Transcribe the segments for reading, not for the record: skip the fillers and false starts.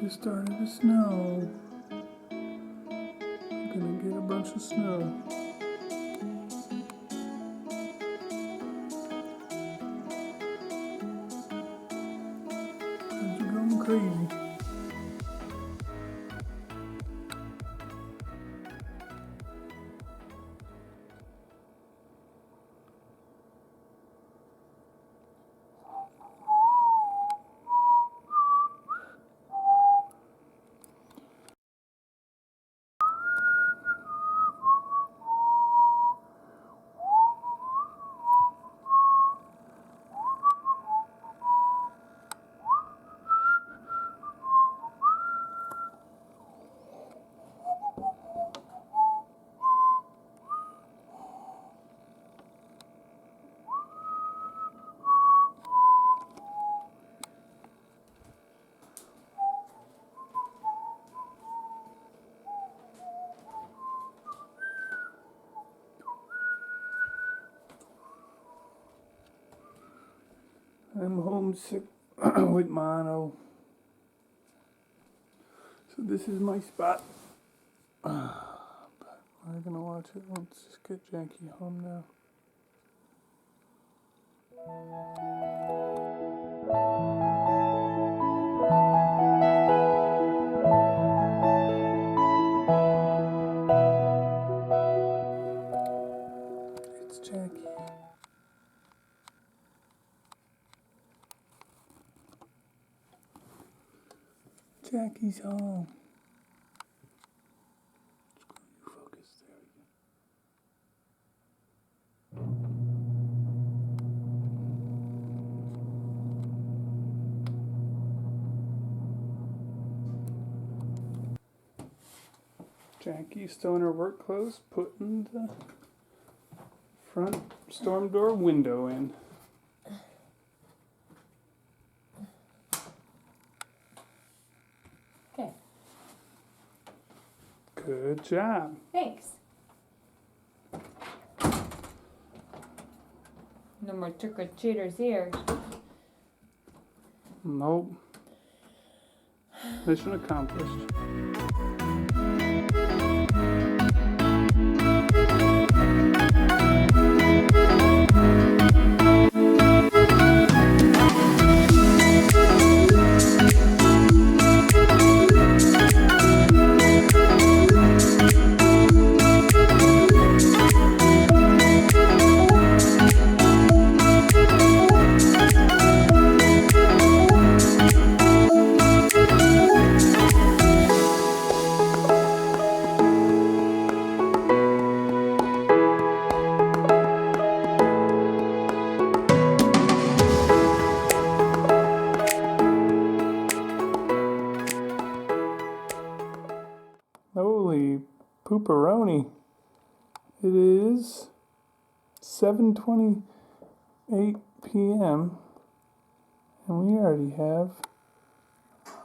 Just started to snow. I'm gonna get a bunch of snow. Cause you're going crazy. I'm homesick with mono. So this is my spot. But I'm gonna watch it. Let's just get Jackie home now. It's Jackie. Jackie's home. Focus there. Jackie's still in her work clothes, putting the front storm door window in. Okay. Good job. Thanks. No more trick-or-treaters here. Nope. Mission accomplished. Holy pooperoni. It is 7:28 p.m. and we already have,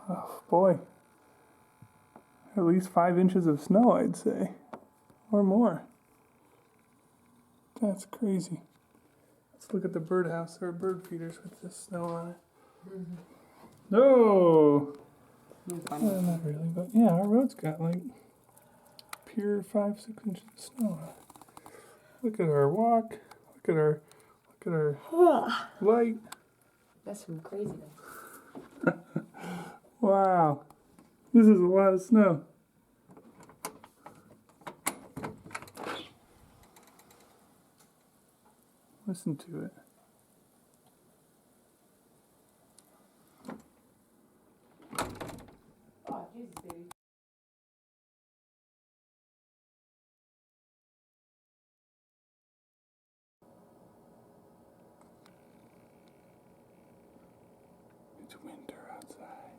oh boy, at least 5 inches of snow, I'd say, or more. That's crazy. Let's look at the birdhouse or bird feeders with this snow on it. Mm-hmm. No! Not really, but yeah, our road's got like pure 5-6 inches of snow on it. Look at our walk. Look at our light. That's some craziness. Wow. This is a lot of snow. Listen to it. Oh, Jesus, baby. It's winter outside.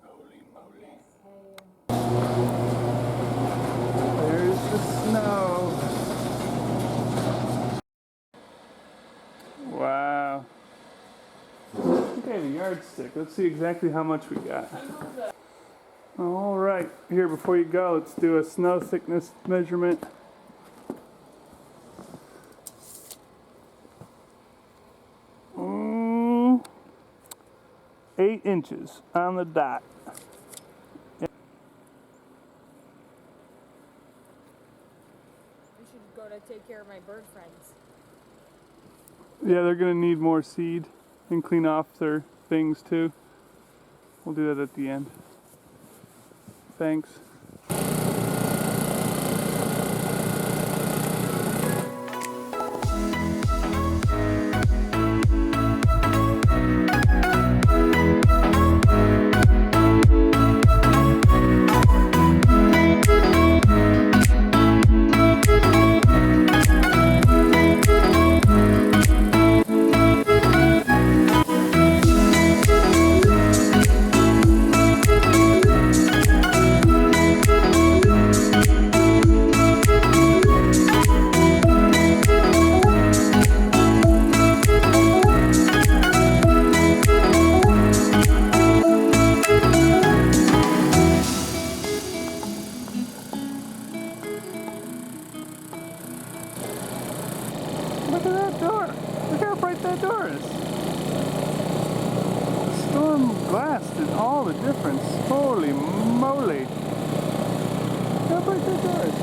Holy moly. There's the snow. Wow. Okay, the yardstick. Let's see exactly how much we got. All right, here before you go, let's do a snow thickness measurement. 8 inches on the dot. We should go to take care of my bird friends. Yeah, they're gonna need more seed and clean off their things too. We'll do that at the end. Thanks. Look at that door. Look how bright that door is. The storm glass did all the difference. Holy moly. Look how bright that door is.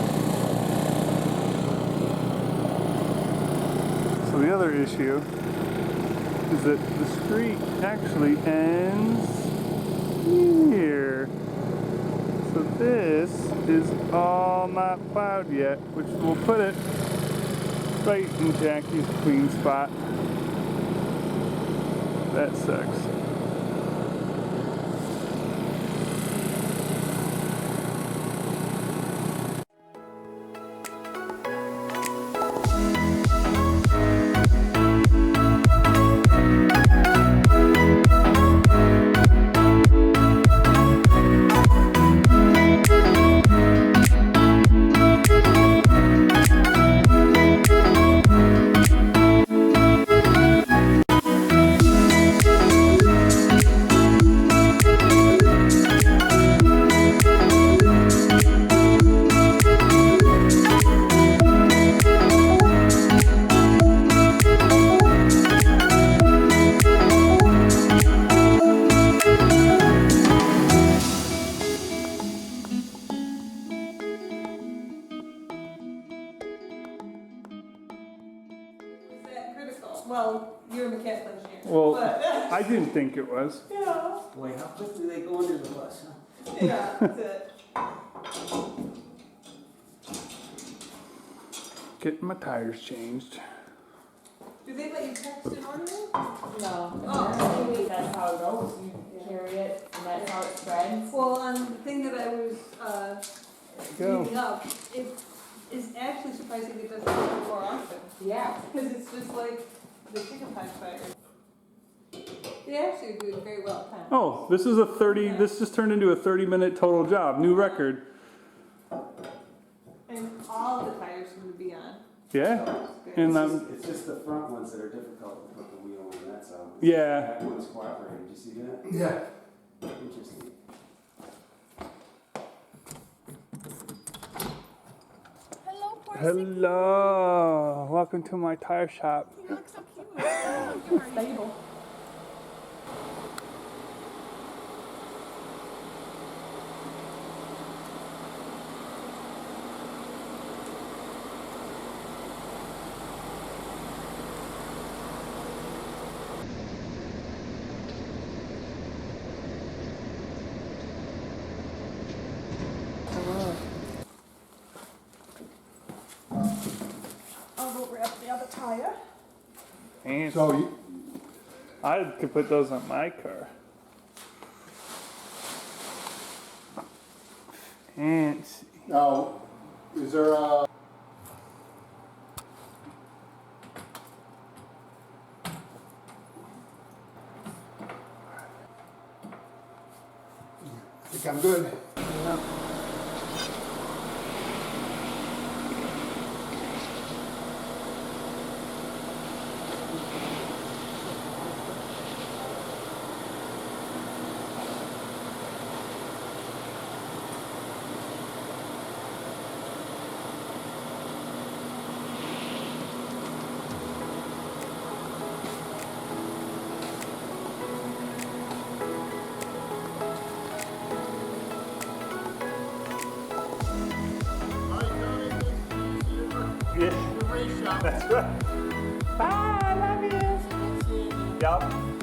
So the other issue is that the street actually ends here. So this is all not plowed yet, which will put it right in Jackie's clean spot. That sucks. Well, you're a mechanical engineer. Well, But, I didn't think it was. yeah, Boy, how quickly they go under the bus, huh? yeah, that's it. Getting my tires changed. Do they let you text in order? No. Oh. Maybe that's how it goes. You carry it, and that's how it spreads. Well, on the thing that I was, Go. reading up, it is actually surprising it doesn't happen more often. Yeah. Because it's just like the chicken pie fire. They actually do it very well at times. Oh, this is a 30, this just turned into a 30-minute total job. New record. And all the tires seem to be on. Yeah? And It's just the front ones that are difficult to put the wheel on, that's all. Yeah. That one's cooperating, did you see that? Yeah. Interesting. Hello, poor Hello. Welcome to my tire shop. You look so cute. You're Stable. I'll go grab the other tire. And So you, I could put those on my car. Fancy. now, is there a, I think I'm good. Yeah, The race shop. that's right. Bye, I love you. See you. Yup.